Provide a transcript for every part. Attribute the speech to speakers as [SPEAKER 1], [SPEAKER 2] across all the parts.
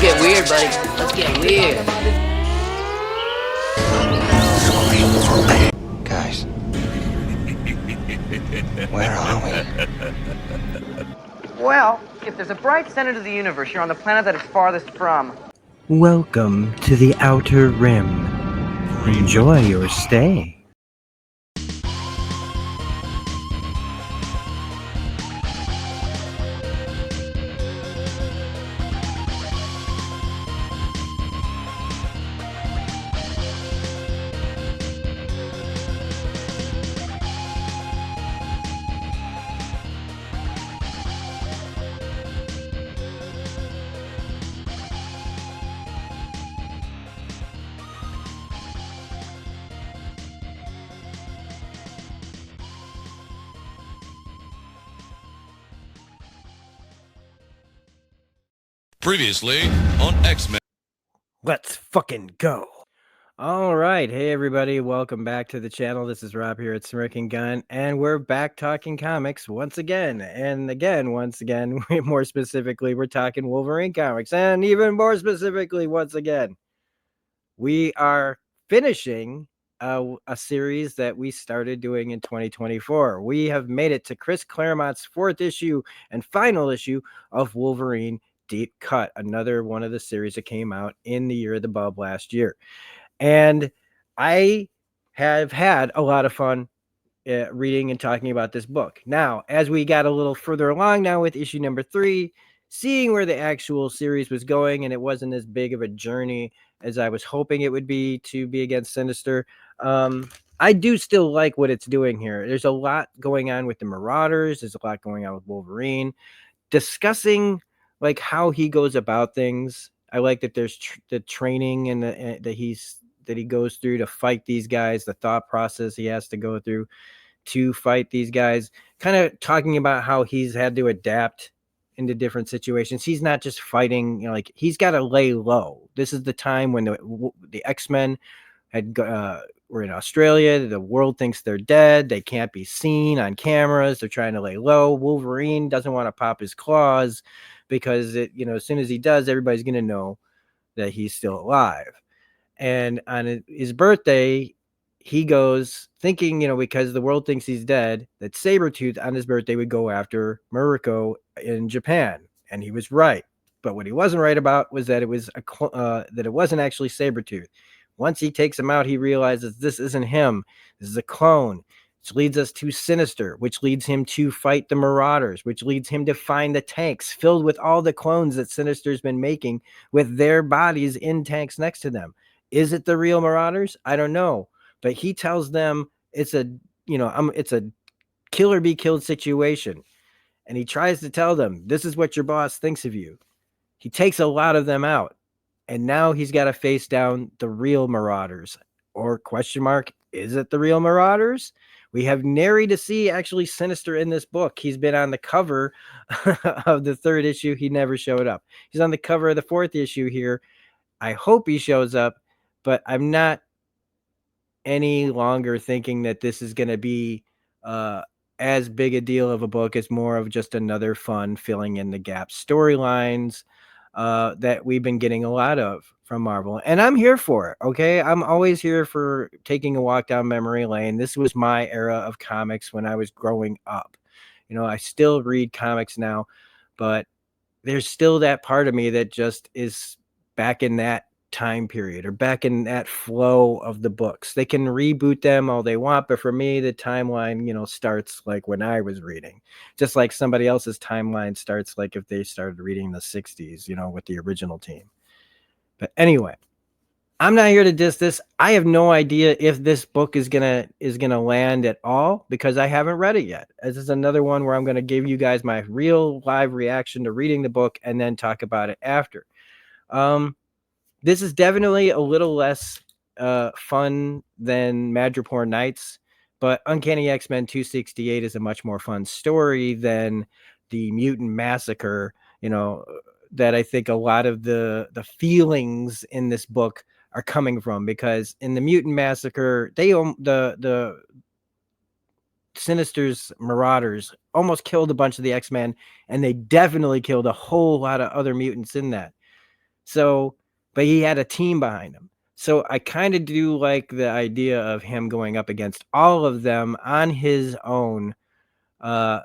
[SPEAKER 1] Let's get weird, buddy. Let's get weird.
[SPEAKER 2] Guys, where are we?
[SPEAKER 3] Well, if there's a bright center to the universe, you're on the planet that it's farthest from.
[SPEAKER 4] Welcome to the Outer Rim. Enjoy your stay.
[SPEAKER 5] Previously on X-Men.
[SPEAKER 4] Let's fucking go. All right. Hey, everybody. Welcome back to the channel. This is Rob here at Smirking Gun, and we're back talking comics once again. And again, once again, more specifically, we're talking Wolverine comics. And even more specifically, once again, we are finishing a series that we started doing in 2024. We have made it to Chris Claremont's fourth issue and final issue of Wolverine Deep Cut, another one of the series that came out in the year of the bulb last year. And I have had a lot of fun reading and talking about this book. Now, as we got a little further along now with issue number 3, seeing where the actual series was going, and it wasn't as big of a journey as I was hoping it would be to be against Sinister, I do still like what it's doing here. There's a lot going on with the Marauders. There's a lot going on with Wolverine. Discussing like how he goes about things. I like that there's the training and that he goes through to fight these guys, the thought process he has to go through to fight these guys, kind of talking about how he's had to adapt into different situations. He's not just fighting, like he's got to lay low. This is the time when the X-Men were in Australia. The world thinks they're dead. They can't be seen on cameras. They're trying to lay low. Wolverine doesn't want to pop his claws because as soon as he does, everybody's going to know that he's still alive. And on his birthday, he goes thinking, because the world thinks he's dead, that Sabretooth on his birthday would go after Muriko in Japan. And he was right. But what he wasn't right about was that it was that it wasn't actually Sabretooth. Once he takes him out, he realizes this isn't him. This is a clone, which leads us to Sinister, which leads him to fight the Marauders, which leads him to find the tanks filled with all the clones that Sinister's been making with their bodies in tanks next to them. Is it the real Marauders? I don't know. But he tells them it's a kill or be killed situation. And he tries to tell them, this is what your boss thinks of you. He takes a lot of them out. And now he's got to face down the real Marauders. Or question mark, is it the real Marauders? We have nary to see actually Sinister in this book. He's been on the cover of the 3rd issue. He never showed up. He's on the cover of the 4th issue here. I hope he shows up, but I'm not any longer thinking that this is going to be as big a deal of a book. It's more of just another fun filling in the gap storylines that we've been getting a lot of from Marvel, and I'm here for it. Okay, I'm always here for taking a walk down memory lane. This was my era of comics when I was growing up. I still read comics now, but there's still that part of me that just is back in that time period or back in that flow of the books. They can reboot them all they want, but for me, the timeline, starts like when I was reading, just like somebody else's timeline starts like if they started reading the 60s, with the original team. But anyway, I'm not here to diss this. I have no idea if this book is gonna land at all because I haven't read it yet. This is another one where I'm gonna give you guys my real live reaction to reading the book and then talk about it after. This is definitely a little less fun than Madripoor Nights, but Uncanny X-Men 268 is a much more fun story than the Mutant Massacre, that I think a lot of the feelings in this book are coming from, because in the Mutant Massacre, the Sinister's Marauders almost killed a bunch of the X-Men, and they definitely killed a whole lot of other mutants in that. So, but he had a team behind him. So I kind of do like the idea of him going up against all of them on his own. But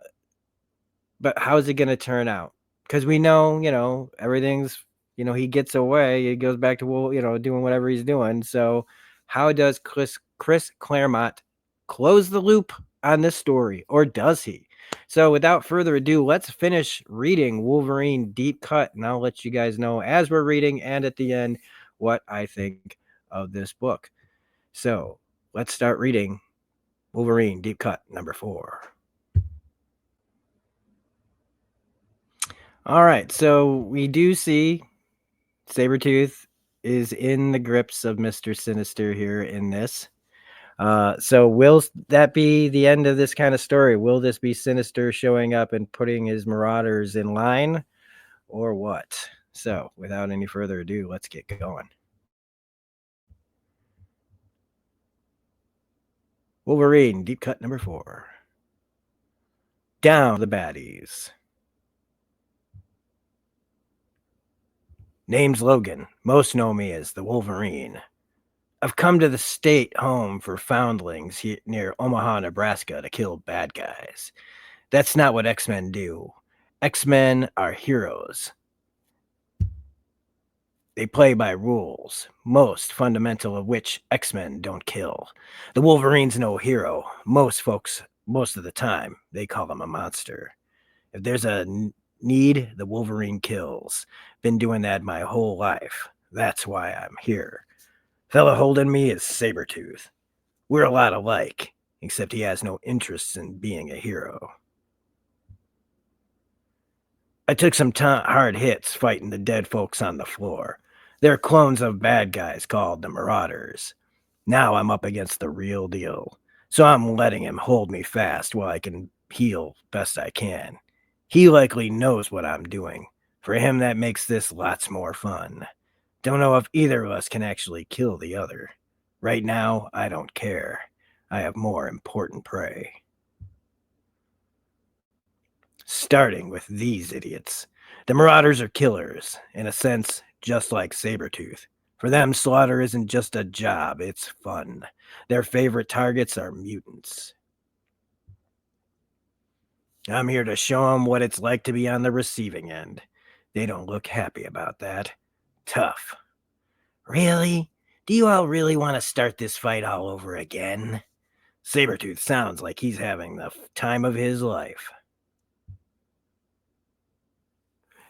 [SPEAKER 4] how's it going to turn out? Because we know, everything's, he gets away. He goes back to, doing whatever he's doing. So how does Chris Claremont close the loop on this story, or does he? So without further ado, let's finish reading Wolverine Deep Cut, and I'll let you guys know as we're reading and at the end what I think of this book. So let's start reading Wolverine Deep Cut number 4. All right, so we do see Sabretooth is in the grips of Mr. Sinister here in this. So will that be the end of this kind of story? Will this be Sinister showing up and putting his Marauders in line, or what? So without any further ado, let's get going. Wolverine Deep Cut number 4. Down the baddies. Name's Logan. Most know me as the Wolverine. I've come to the state home for foundlings here near Omaha, Nebraska to kill bad guys. That's not what X-Men do. X-Men are heroes. They play by rules, most fundamental of which X-Men don't kill. The Wolverine's no hero. Most folks, most of the time, they call him a monster. If there's a need, the Wolverine kills. Been doing that my whole life. That's why I'm here. Fella holding me is Sabretooth. We're a lot alike, except he has no interest in being a hero. I took some hard hits fighting the dead folks on the floor. They're clones of bad guys called the Marauders. Now I'm up against the real deal, so I'm letting him hold me fast while I can heal best I can. He likely knows what I'm doing. For him, that makes this lots more fun. Don't know if either of us can actually kill the other. Right now, I don't care. I have more important prey. Starting with these idiots. The Marauders are killers, in a sense, just like Sabretooth. For them, slaughter isn't just a job, it's fun. Their favorite targets are mutants. I'm here to show them what it's like to be on the receiving end. They don't look happy about that. Tough. Really? Do you all really want to start this fight all over again? Sabretooth sounds like he's having the time of his life.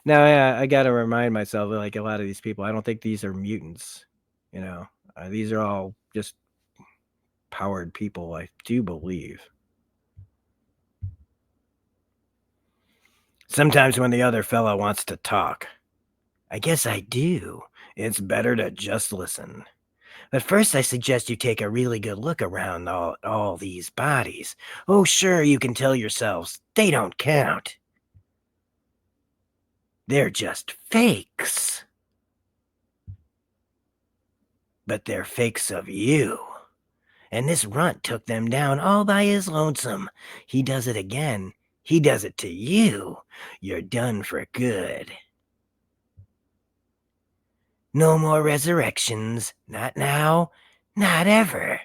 [SPEAKER 4] Now, I got to remind myself, like a lot of these people, I don't think these are mutants. These are all just powered people, I do believe. Sometimes when the other fella wants to talk. I guess I do. It's better to just listen. But first I suggest you take a really good look around all these bodies. Oh, sure, you can tell yourselves, they don't count. They're just fakes. But they're fakes of you. And this runt took them down all by his lonesome. He does it again. He does it to you. You're done for good. No more resurrections. Not now. Not ever.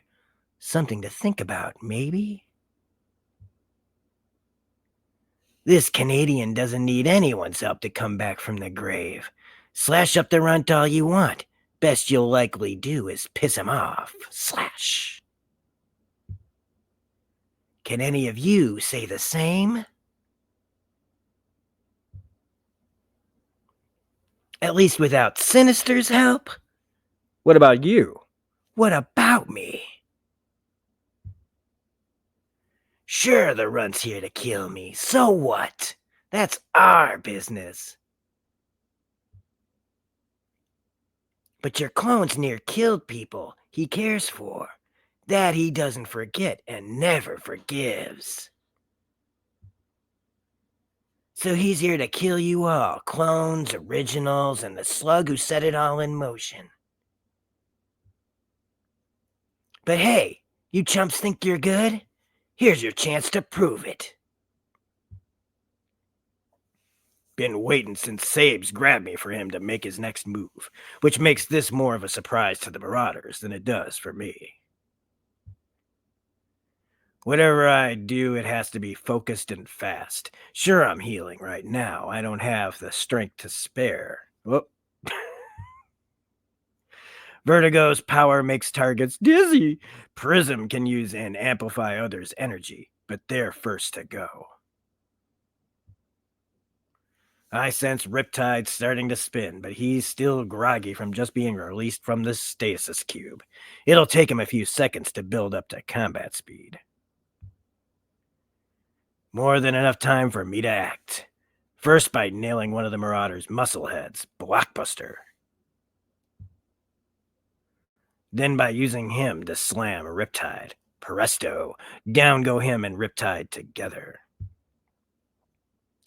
[SPEAKER 4] Something to think about, maybe? This Canadian doesn't need anyone's help to come back from the grave. Slash up the runt all you want. Best you'll likely do is piss him off. Slash. Can any of you say the same? At least without Sinister's help? What about you? What about me? Sure, the runt's here to kill me. So what? That's our business. But your clone's near killed people he cares for. That he doesn't forget and never forgives. So he's here to kill you all, clones, originals, and the slug who set it all in motion. But hey, you chumps think you're good? Here's your chance to prove it. Been waiting since Sabes grabbed me for him to make his next move, which makes this more of a surprise to the Marauders than it does for me. Whatever I do, it has to be focused and fast. Sure, I'm healing right now. I don't have the strength to spare. Whoop. Vertigo's power makes targets dizzy. Prism can use and amplify others' energy, but they're first to go. I sense Riptide starting to spin, but he's still groggy from just being released from the stasis cube. It'll take him a few seconds to build up to combat speed. More than enough time for me to act. First by nailing one of the Marauders' muscle heads, Blockbuster. Then by using him to slam Riptide. Presto, down go him and Riptide together.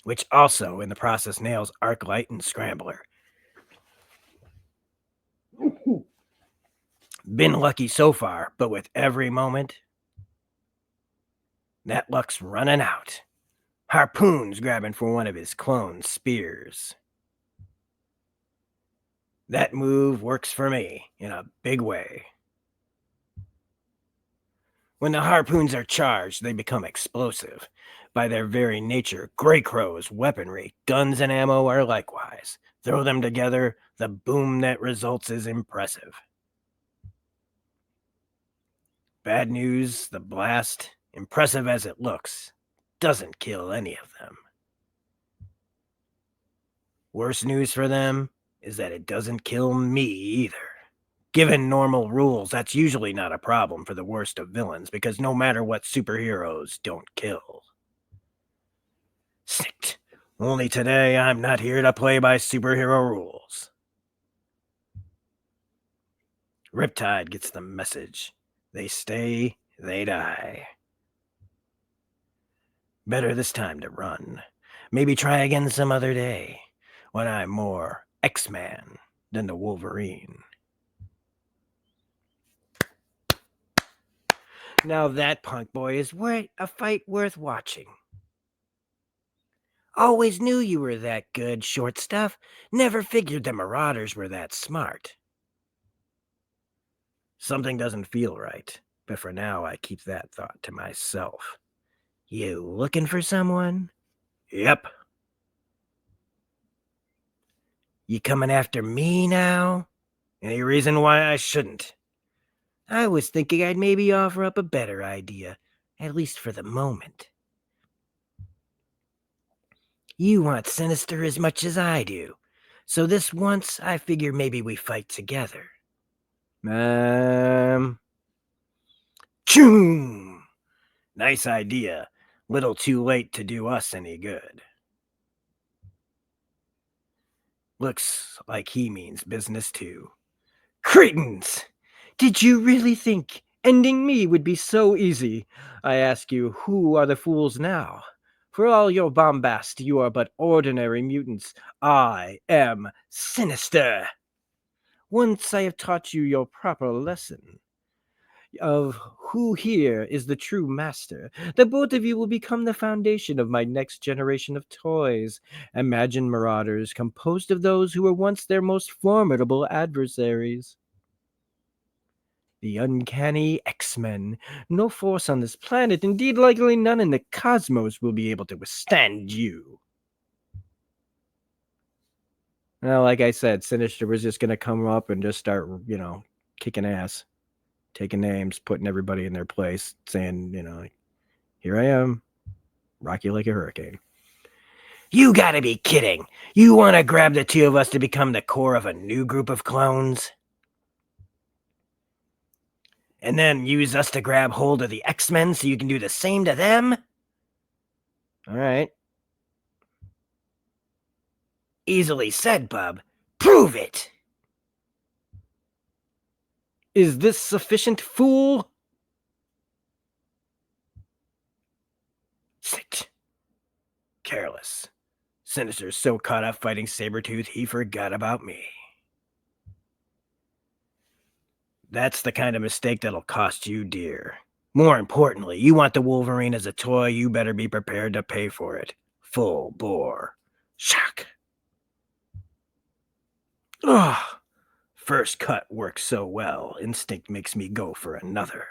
[SPEAKER 4] Which also, in the process, nails Arclight and Scrambler. Been lucky so far, but with every moment, that luck's running out. Harpoon's grabbing for one of his clone spears. That move works for me in a big way. When the harpoons are charged, they become explosive. By their very nature, Greycrow's weaponry, guns and ammo are likewise. Throw them together, the boom that results is impressive. Bad news, the blast, impressive as it looks, doesn't kill any of them. Worse news for them is that it doesn't kill me either. Given normal rules, that's usually not a problem for the worst of villains, because no matter what, superheroes don't kill. Sick. Only today, I'm not here to play by superhero rules. Riptide gets the message. They stay, they die. Better this time to run. Maybe try again some other day, when I'm more X-Man than the Wolverine. Now that, punk boy, is a fight worth watching. Always knew you were that good, short stuff. Never figured the Marauders were that smart. Something doesn't feel right, but for now I keep that thought to myself. You looking for someone? Yep. You coming after me now? Any reason why I shouldn't? I was thinking I'd maybe offer up a better idea, at least for the moment. You want Sinister as much as I do, so this once I figure maybe we fight together. Choom! Nice idea. Little too late to do us any good. Looks like he means business too. Cretins! Did you really think ending me would be so easy? I ask you, who are the fools now? For all your bombast, you are but ordinary mutants. I am Sinister. Once I have taught you your proper lesson of who here is the true master, the both of you will become the foundation of my next generation of toys. Imagine Marauders composed of those who were once their most formidable adversaries. The uncanny X-Men. No force on this planet, indeed likely none in the cosmos, will be able to withstand you. Well, like I said, Sinister was just going to come up and just start, kicking ass, taking names, putting everybody in their place, saying, here I am, rock you like a hurricane. You gotta be kidding. You want to grab the two of us to become the core of a new group of clones? And then use us to grab hold of the X-Men so you can do the same to them? All right. Easily said, bub. Prove it! Is this sufficient, fool? Sit. Careless. Sinister's so caught up fighting Sabretooth, he forgot about me. That's the kind of mistake that'll cost you dear. More importantly, you want the Wolverine as a toy, you better be prepared to pay for it. Full bore. Shock. first cut worked so well, instinct makes me go for another.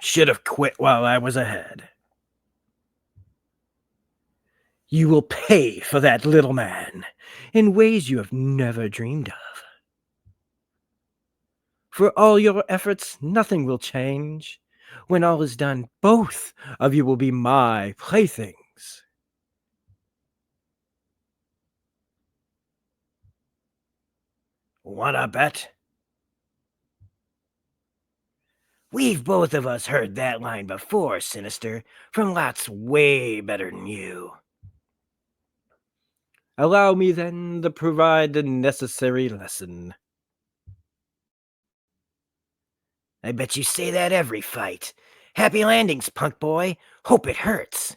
[SPEAKER 4] Should have quit while I was ahead. You will pay for that, little man, in ways you have never dreamed of. For all your efforts, nothing will change. When all is done, both of you will be my playthings. Wanna bet? We've both of us heard that line before, Sinister, from lots way better than you. Allow me then to provide the necessary lesson. I bet you say that every fight. Happy landings, punk boy. Hope it hurts.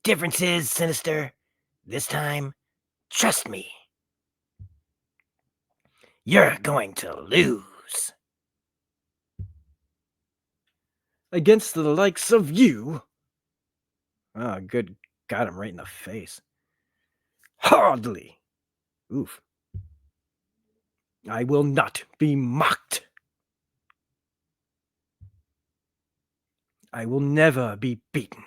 [SPEAKER 4] Difference is, Sinister, this time, trust me, you're going to lose. Against the likes of you? Oh, good. Got him right in the face. Hardly. Oof. I will not be mocked. I will never be beaten.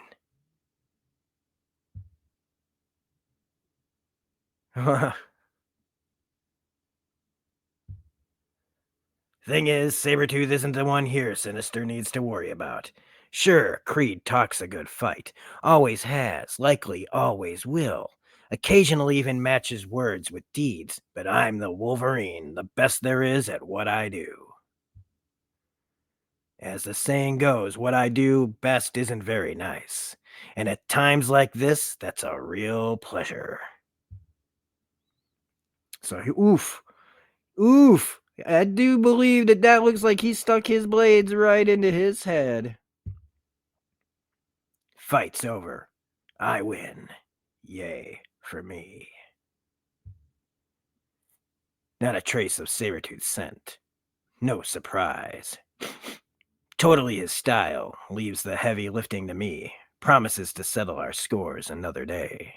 [SPEAKER 4] Thing is, Sabretooth isn't the one here Sinister needs to worry about. Sure, Creed talks a good fight. Always has, likely always will. Occasionally even matches words with deeds, but I'm the Wolverine, the best there is at what I do. As the saying goes, what I do best isn't very nice. And at times like this, that's a real pleasure. So, oof. I do believe that looks like he stuck his blades right into his head. Fight's over. I win. Yay for me. Not a trace of Sabretooth's scent. No surprise. Totally his style. Leaves the heavy lifting to me. Promises to settle our scores another day.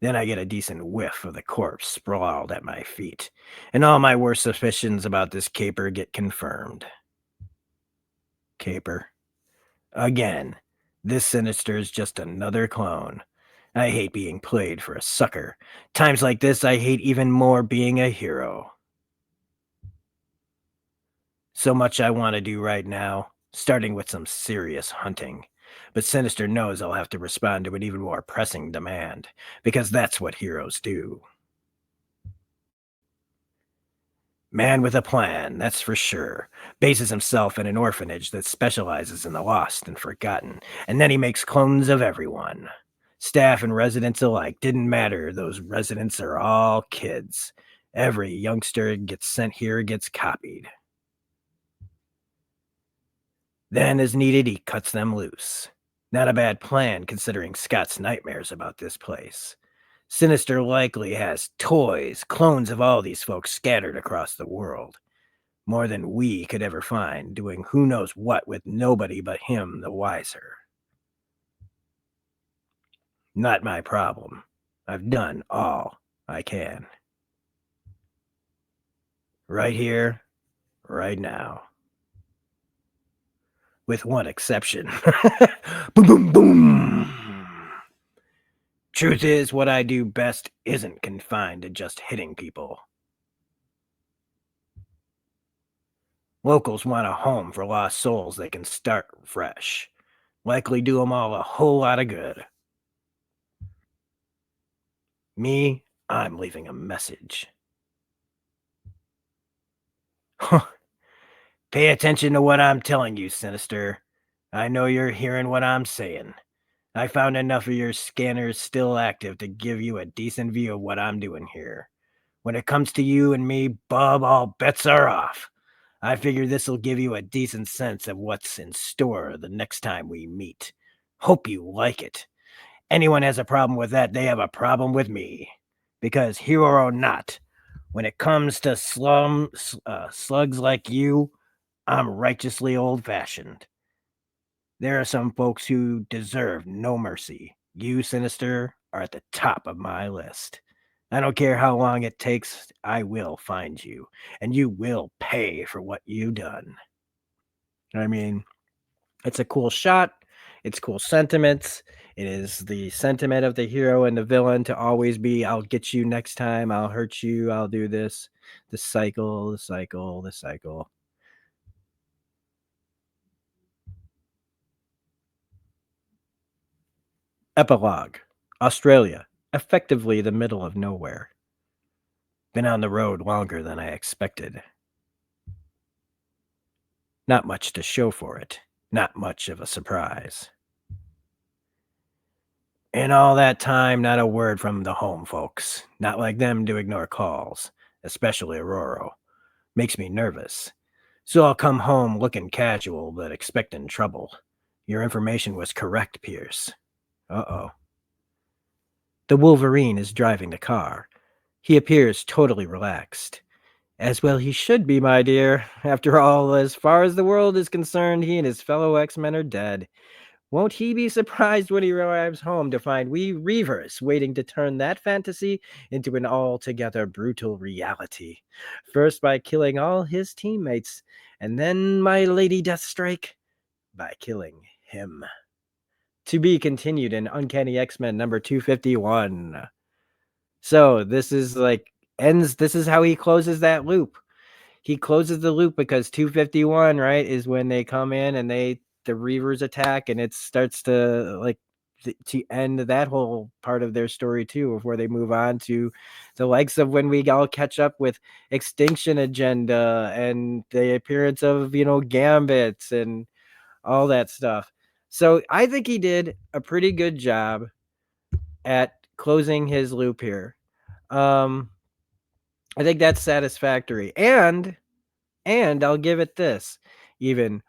[SPEAKER 4] Then I get a decent whiff of the corpse sprawled at my feet, and all my worst suspicions about this caper get confirmed. Caper. Again, this Sinister is just another clone. I hate being played for a sucker. Times like this, I hate even more being a hero. So much I want to do right now, starting with some serious hunting. But Sinister knows I'll have to respond to an even more pressing demand, because that's what heroes do. Man with a plan, that's for sure. Bases himself in an orphanage that specializes in the lost and forgotten, and then he makes clones of everyone. Staff and residents alike, didn't matter, those residents are all kids. Every youngster gets sent here gets copied. Then, as needed, he cuts them loose. Not a bad plan, considering Scott's nightmares about this place. Sinister likely has toys, clones of all these folks scattered across the world. More than we could ever find, doing who knows what with nobody but him the wiser. Not my problem. I've done all I can. Right here, right now. With one exception. Boom, boom, boom. Truth is, what I do best isn't confined to just hitting people. Locals want a home for lost souls that can start fresh. Likely do them all a whole lot of good. Me, I'm leaving a message. Pay attention to what I'm telling you, Sinister. I know you're hearing what I'm saying. I found enough of your scanners still active to give you a decent view of what I'm doing here. When it comes to you and me, Bub, all bets are off. I figure this'll give you a decent sense of what's in store the next time we meet. Hope you like it. Anyone has a problem with that, they have a problem with me. Because hero or not, when it comes to slugs like you, I'm righteously old-fashioned. There are some folks who deserve no mercy. You, Sinister, are at the top of my list. I don't care how long it takes, I will find you, and you will pay for what you done. I mean, it's a cool shot. It's cool sentiments. It is the sentiment of the hero and the villain to always be, I'll get you next time. I'll hurt you. I'll do this. The cycle, the cycle, the cycle. Epilogue. Australia. Effectively the middle of nowhere. Been on the road longer than I expected. Not much to show for it. Not much of a surprise. In all that time, not a word from the home folks. Not like them to ignore calls, especially Aurora. Makes me nervous. So I'll come home looking casual, but expecting trouble. Your information was correct, Pierce. Uh-oh. The Wolverine is driving the car. He appears totally relaxed. As well he should be, my dear. After all, as far as the world is concerned, he and his fellow X-Men are dead. Won't he be surprised when he arrives home to find we Reavers waiting to turn that fantasy into an altogether brutal reality? First by killing all his teammates, and then my Lady Deathstrike by killing him. To be continued in Uncanny X-Men number 251. So this is this is how he closes that loop. He closes the loop because 251, right, is when they come in and the Reavers attack, and it starts to to end that whole part of their story too, before they move on to the likes of when we all catch up with Extinction Agenda and the appearance of, Gambit and all that stuff. So I think he did a pretty good job at closing his loop here. I think that's satisfactory. And I'll give it this, even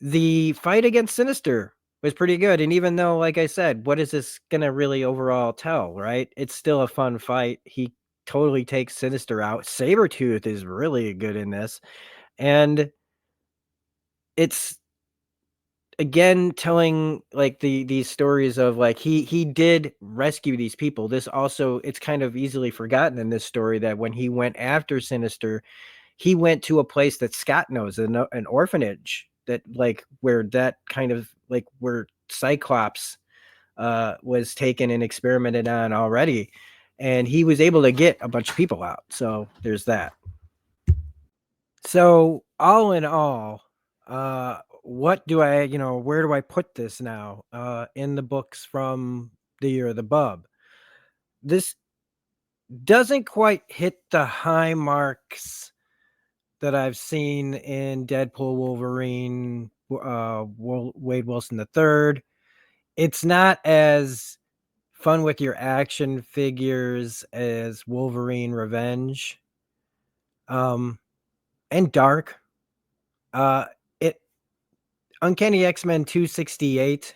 [SPEAKER 4] the fight against Sinister was pretty good. And even though, like I said, what is this gonna really overall tell, right? It's still a fun fight. He totally takes Sinister out. Sabretooth is really good in this. And it's again telling these stories of he did rescue these people. This also, it's kind of easily forgotten in this story that when he went after Sinister, he went to a place that Scott knows, an orphanage that where that kind of where Cyclops was taken and experimented on already, and he was able to get a bunch of people out. So there's that. So all in all, what do I, where do I put this now in the books from the Year of the Bub? This doesn't quite hit the high marks that I've seen in Deadpool, Wolverine, Wade Wilson III. It's not as fun with your action figures as Wolverine Revenge. And dark. It Uncanny X-Men 268,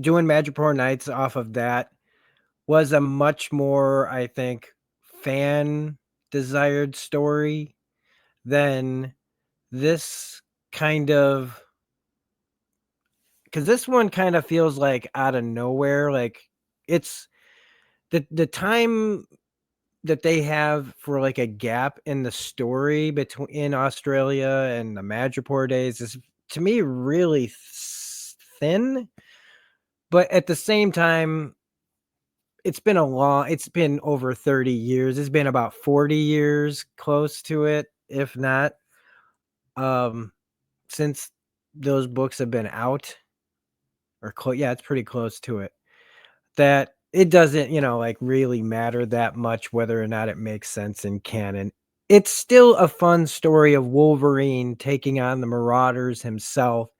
[SPEAKER 4] doing Madripoor Nights off of that was a much more, I think, fan desired story than this kind of, because this one kind of feels like out of nowhere. Like it's the time that they have for a gap in the story between in Australia and the Madripoor days is, to me, really thin. But at the same time, it's been over 30 years. It's been about 40 years, close to it, if not, since those books have been out, or yeah, it's pretty close to it, that it doesn't, really matter that much whether or not it makes sense in canon. It's still a fun story of Wolverine taking on the Marauders himself.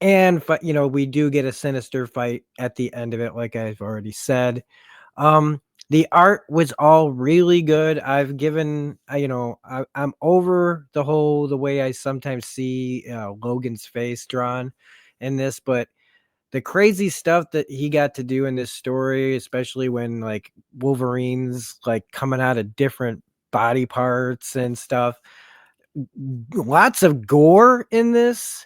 [SPEAKER 4] And, we do get a Sinister fight at the end of it, like I've already said. The art was all really good. I've given, I'm over the way I sometimes see Logan's face drawn in this, but the crazy stuff that he got to do in this story, especially when Wolverine's coming out of different body parts and stuff, lots of gore in this.